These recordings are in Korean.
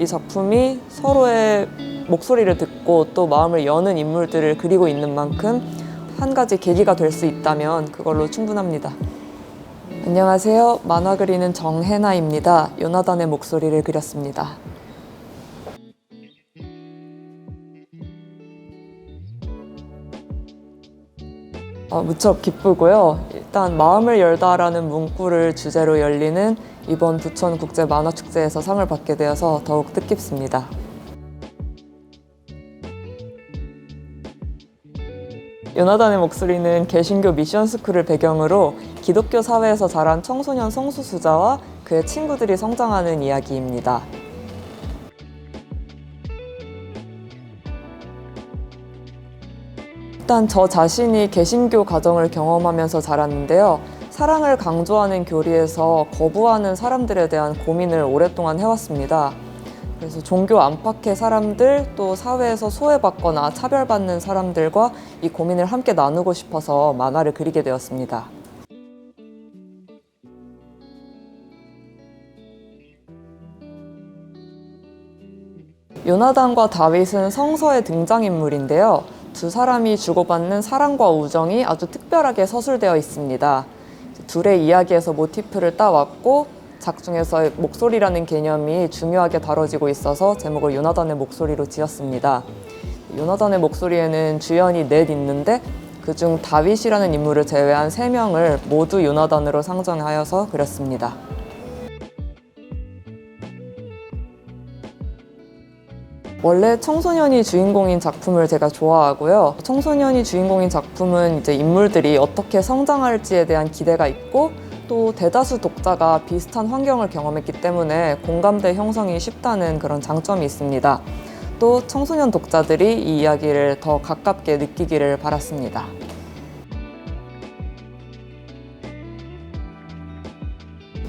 이 작품이 서로의 목소리를 듣고 또 마음을 여는 인물들을 그리고 있는 만큼 한 가지 계기가 될 수 있다면 그걸로 충분합니다. 안녕하세요. 만화 그리는 정혜나입니다. 요나단의 목소리를 그렸습니다. 무척 기쁘고요. 일단 마음을 열다라는 문구를 주제로 열리는 이번 부천국제만화축제에서 상을 받게 되어서 더욱 뜻깊습니다. 요나단의 목소리는 개신교 미션스쿨을 배경으로 기독교 사회에서 자란 청소년 성소수자와 그의 친구들이 성장하는 이야기입니다. 일단 저 자신이 개신교 가정을 경험하면서 자랐는데요. 사랑을 강조하는 교리에서 거부하는 사람들에 대한 고민을 오랫동안 해왔습니다. 그래서 종교 안팎의 사람들, 또 사회에서 소외받거나 차별받는 사람들과 이 고민을 함께 나누고 싶어서 만화를 그리게 되었습니다. 요나단과 다윗은 성서의 등장인물인데요. 두 사람이 주고받는 사랑과 우정이 아주 특별하게 서술되어 있습니다. 둘의 이야기에서 모티프를 따왔고 작중에서 목소리라는 개념이 중요하게 다뤄지고 있어서 제목을 요나단의 목소리로 지었습니다. 요나단의 목소리에는 주연이 넷 있는데 그중 다윗이라는 인물을 제외한 3명을 모두 요나단으로 상정하여서 그렸습니다. 원래 청소년이 주인공인 작품을 제가 좋아하고요. 청소년이 주인공인 작품은 이제 인물들이 어떻게 성장할지에 대한 기대가 있고 또 대다수 독자가 비슷한 환경을 경험했기 때문에 공감대 형성이 쉽다는 그런 장점이 있습니다. 또 청소년 독자들이 이 이야기를 더 가깝게 느끼기를 바랐습니다.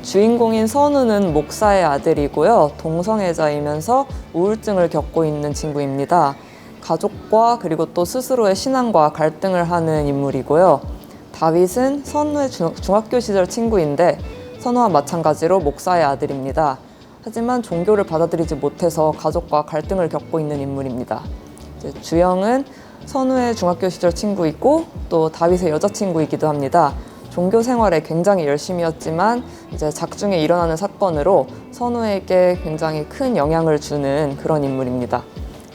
주인공인 선우는 목사의 아들이고요. 동성애자이면서 우울증을 겪고 있는 친구입니다. 가족과 그리고 또 스스로의 신앙과 갈등을 하는 인물이고요. 다윗은 선우의 중학교 시절 친구인데 선우와 마찬가지로 목사의 아들입니다. 하지만 종교를 받아들이지 못해서 가족과 갈등을 겪고 있는 인물입니다. 주영은 선우의 중학교 시절 친구이고 또 다윗의 여자친구이기도 합니다. 종교 생활에 굉장히 열심이었지만 이제 작중에 일어나는 사건으로 선우에게 굉장히 큰 영향을 주는 그런 인물입니다.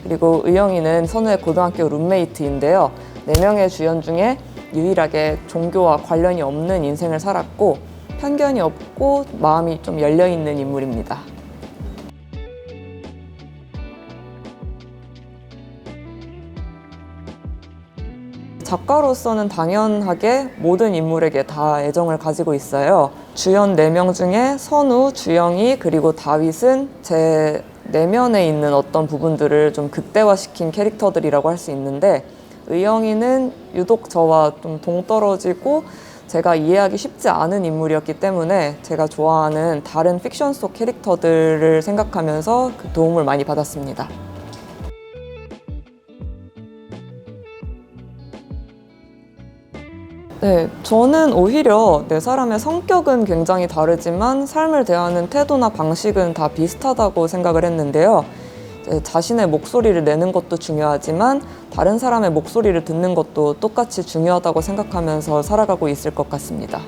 그리고 의영이는 선우의 고등학교 룸메이트인데요. 4명의 주연 중에 유일하게 종교와 관련이 없는 인생을 살았고 편견이 없고 마음이 좀 열려있는 인물입니다. 작가로서는 당연하게 모든 인물에게 다 애정을 가지고 있어요. 주연 4명 중에 선우, 주영이, 그리고 다윗은 제 내면에 있는 어떤 부분들을 좀 극대화시킨 캐릭터들이라고 할 수 있는데 의영이는 유독 저와 좀 동떨어지고 제가 이해하기 쉽지 않은 인물이었기 때문에 제가 좋아하는 다른 픽션 속 캐릭터들을 생각하면서 그 도움을 많이 받았습니다. 네, 저는 오히려 4사람의 성격은 굉장히 다르지만 삶을 대하는 태도나 방식은 다 비슷하다고 생각을 했는데요. 자신의 목소리를 내는 것도 중요하지만 다른 사람의 목소리를 듣는 것도 똑같이 중요하다고 생각하면서 살아가고 있을 것 같습니다.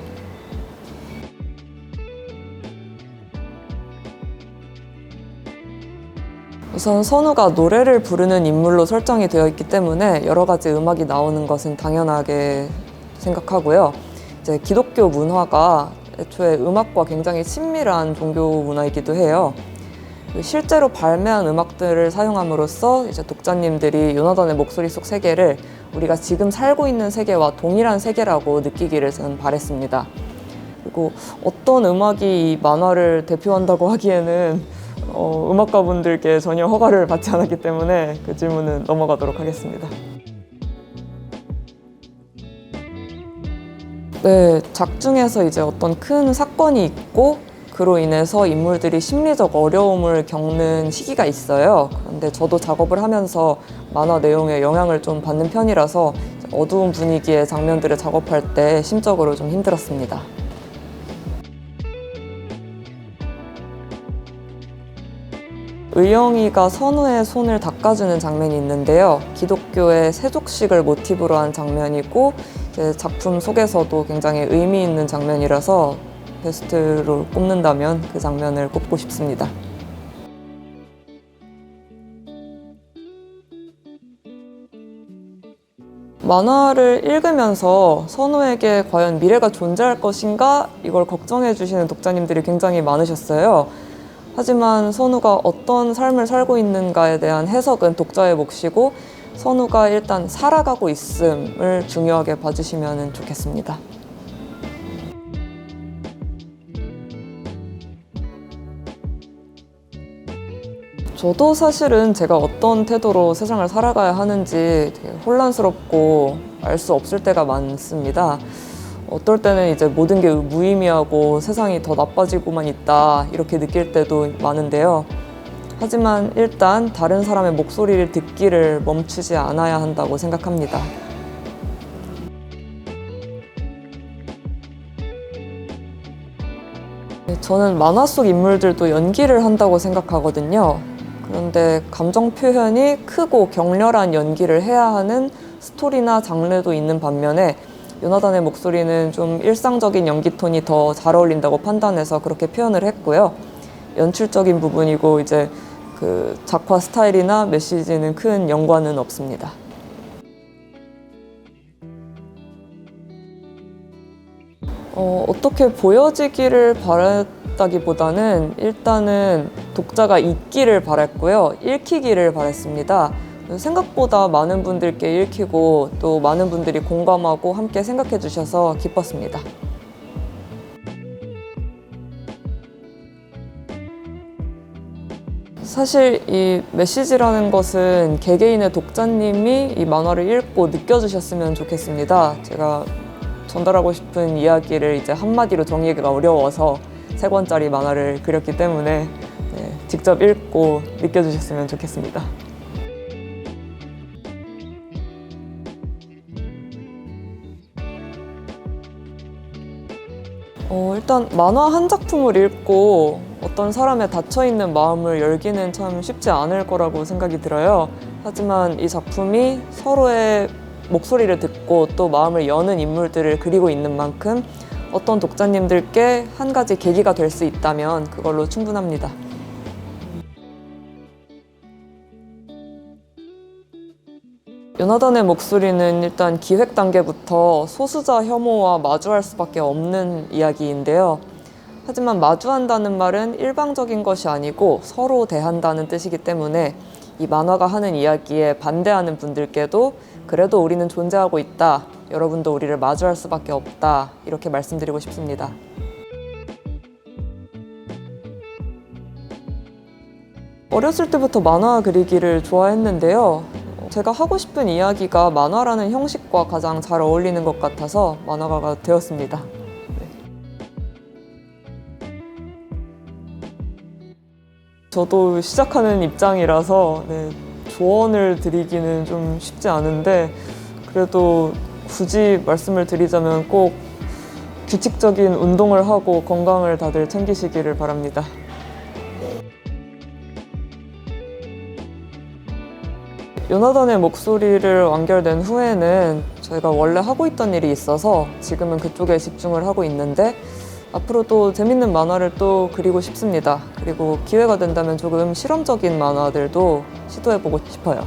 우선 선우가 노래를 부르는 인물로 설정이 되어 있기 때문에 여러 가지 음악이 나오는 것은 당연하게 생각하고요. 이제 기독교 문화가 애초에 음악과 굉장히 친밀한 종교 문화이기도 해요. 실제로 발매한 음악들을 사용함으로써 이제 독자님들이 요나단의 목소리 속 세계를 우리가 지금 살고 있는 세계와 동일한 세계라고 느끼기를 저는 바랬습니다. 그리고 어떤 음악이 이 만화를 대표한다고 하기에는 음악가분들께 전혀 허가를 받지 않았기 때문에 그 질문은 넘어가도록 하겠습니다. 네, 작중에서 이제 어떤 큰 사건이 있고 그로 인해서 인물들이 심리적 어려움을 겪는 시기가 있어요. 그런데 저도 작업을 하면서 만화 내용에 영향을 좀 받는 편이라서 어두운 분위기의 장면들을 작업할 때 심적으로 좀 힘들었습니다. 의영이가 선우의 손을 닦아주는 장면이 있는데요. 기독교의 세족식을 모티브로 한 장면이고 이제 작품 속에서도 굉장히 의미 있는 장면이라서 베스트로 꼽는다면 그 장면을 꼽고 싶습니다. 만화를 읽으면서 선우에게 과연 미래가 존재할 것인가 이걸 걱정해 주시는 독자님들이 굉장히 많으셨어요. 하지만 선우가 어떤 삶을 살고 있는가에 대한 해석은 독자의 몫이고 선우가 일단 살아가고 있음을 중요하게 봐주시면 좋겠습니다. 저도 사실은 제가 어떤 태도로 세상을 살아가야 하는지 되게 혼란스럽고 알 수 없을 때가 많습니다. 어떨 때는 이제 모든 게 무의미하고 세상이 더 나빠지고만 있다 이렇게 느낄 때도 많은데요. 하지만 일단 다른 사람의 목소리를 듣기를 멈추지 않아야 한다고 생각합니다. 저는 만화 속 인물들도 연기를 한다고 생각하거든요. 그런데 감정 표현이 크고 격렬한 연기를 해야 하는 스토리나 장르도 있는 반면에 요나단의 목소리는 좀 일상적인 연기 톤이 더 잘 어울린다고 판단해서 그렇게 표현을 했고요. 연출적인 부분이고 이제 그 작화 스타일이나 메시지는 큰 연관은 없습니다. 어떻게 보여지기를 바랬다기보다는 일단은 독자가 읽기를 바랬고요. 읽히기를 바랬습니다. 생각보다 많은 분들께 읽히고 또 많은 분들이 공감하고 함께 생각해 주셔서 기뻤습니다. 사실 이 메시지라는 것은 개개인의 독자님이 이 만화를 읽고 느껴주셨으면 좋겠습니다. 제가 전달하고 싶은 이야기를 이제 한마디로 정리하기가 어려워서 3권짜리 만화를 그렸기 때문에 직접 읽고 느껴주셨으면 좋겠습니다. 일단 만화 한 작품을 읽고 어떤 사람의 닫혀있는 마음을 열기는 참 쉽지 않을 거라고 생각이 들어요. 하지만 이 작품이 서로의 목소리를 듣고 또 마음을 여는 인물들을 그리고 있는 만큼 어떤 독자님들께 한 가지 계기가 될 수 있다면 그걸로 충분합니다. 요나단의 목소리는 일단 기획 단계부터 소수자 혐오와 마주할 수밖에 없는 이야기인데요. 하지만 마주한다는 말은 일방적인 것이 아니고 서로 대한다는 뜻이기 때문에 이 만화가 하는 이야기에 반대하는 분들께도 그래도 우리는 존재하고 있다. 여러분도 우리를 마주할 수밖에 없다. 이렇게 말씀드리고 싶습니다. 어렸을 때부터 만화 그리기를 좋아했는데요. 제가 하고 싶은 이야기가 만화라는 형식과 가장 잘 어울리는 것 같아서 만화가가 되었습니다. 저도 시작하는 입장이라서 조언을 드리기는 좀 쉽지 않은데 그래도 굳이 말씀을 드리자면 꼭 규칙적인 운동을 하고 건강을 다들 챙기시기를 바랍니다. 요나단의 목소리를 완결된 후에는 저희가 원래 하고 있던 일이 있어서 지금은 그쪽에 집중을 하고 있는데 앞으로도 재밌는 만화를 또 그리고 싶습니다. 그리고 기회가 된다면 조금 실험적인 만화들도 시도해보고 싶어요.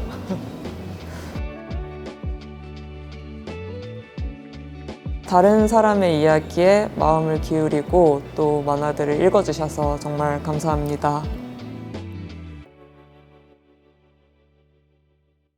다른 사람의 이야기에 마음을 기울이고 또 만화들을 읽어주셔서 정말 감사합니다.